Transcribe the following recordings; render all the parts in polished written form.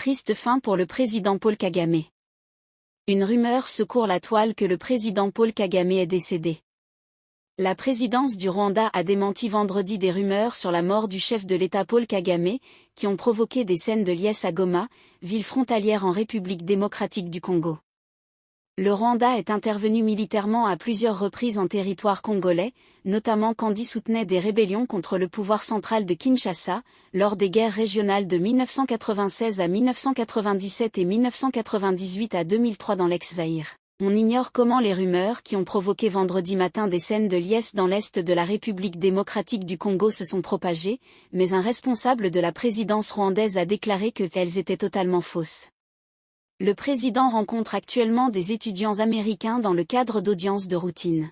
Triste fin pour le président Paul Kagame. Une rumeur secourt la toile que le président Paul Kagame est décédé. La présidence du Rwanda a démenti vendredi des rumeurs sur la mort du chef de l'État Paul Kagame, qui ont provoqué des scènes de liesse à Goma, ville frontalière en République démocratique du Congo. Le Rwanda est intervenu militairement à plusieurs reprises en territoire congolais, notamment quand il soutenait des rébellions contre le pouvoir central de Kinshasa, lors des guerres régionales de 1996 à 1997 et 1998 à 2003 dans l'ex-Zaïre. On ignore comment les rumeurs qui ont provoqué vendredi matin des scènes de liesse dans l'est de la République démocratique du Congo se sont propagées, mais un responsable de la présidence rwandaise a déclaré qu'elles étaient totalement fausses. Le président rencontre actuellement des étudiants américains dans le cadre d'audiences de routine.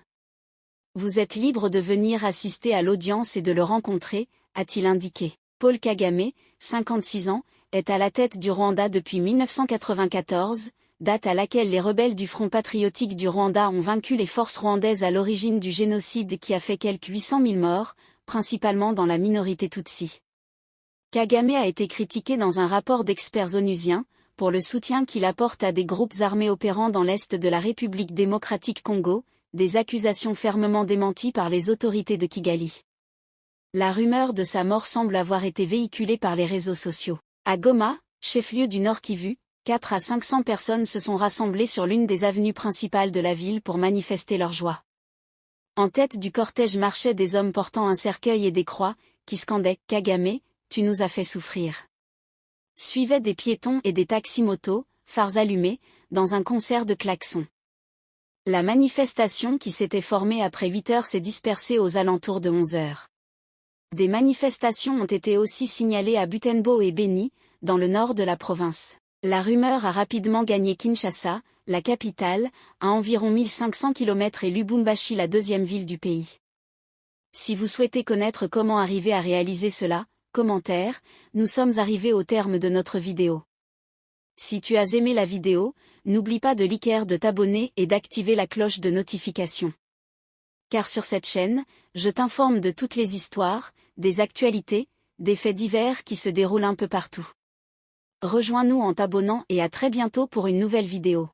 Vous êtes libre de venir assister à l'audience et de le rencontrer, a-t-il indiqué. Paul Kagame, 56 ans, est à la tête du Rwanda depuis 1994, date à laquelle les rebelles du Front patriotique du Rwanda ont vaincu les forces rwandaises à l'origine du génocide qui a fait quelques 800 000 morts, principalement dans la minorité Tutsi. Kagame a été critiqué dans un rapport d'experts onusiens, pour le soutien qu'il apporte à des groupes armés opérant dans l'est de la République démocratique Congo, des accusations fermement démenties par les autorités de Kigali. La rumeur de sa mort semble avoir été véhiculée par les réseaux sociaux. À Goma, chef-lieu du Nord Kivu, 400 à 500 personnes se sont rassemblées sur l'une des avenues principales de la ville pour manifester leur joie. En tête du cortège marchaient des hommes portant un cercueil et des croix, qui scandaient « Kagame, tu nous as fait souffrir ». Suivaient des piétons et des taxis-motos, phares allumés, dans un concert de klaxons. La manifestation qui s'était formée après 8 heures s'est dispersée aux alentours de 11 heures. Des manifestations ont été aussi signalées à Butembo et Beni, dans le nord de la province. La rumeur a rapidement gagné Kinshasa, la capitale, à environ 1500 km et Lubumbashi, la deuxième ville du pays. Si vous souhaitez connaître comment arriver à réaliser cela, commentaire, nous sommes arrivés au terme de notre vidéo. Si tu as aimé la vidéo, n'oublie pas de liker, de t'abonner et d'activer la cloche de notification. Car sur cette chaîne, je t'informe de toutes les histoires, des actualités, des faits divers qui se déroulent un peu partout. Rejoins-nous en t'abonnant et à très bientôt pour une nouvelle vidéo.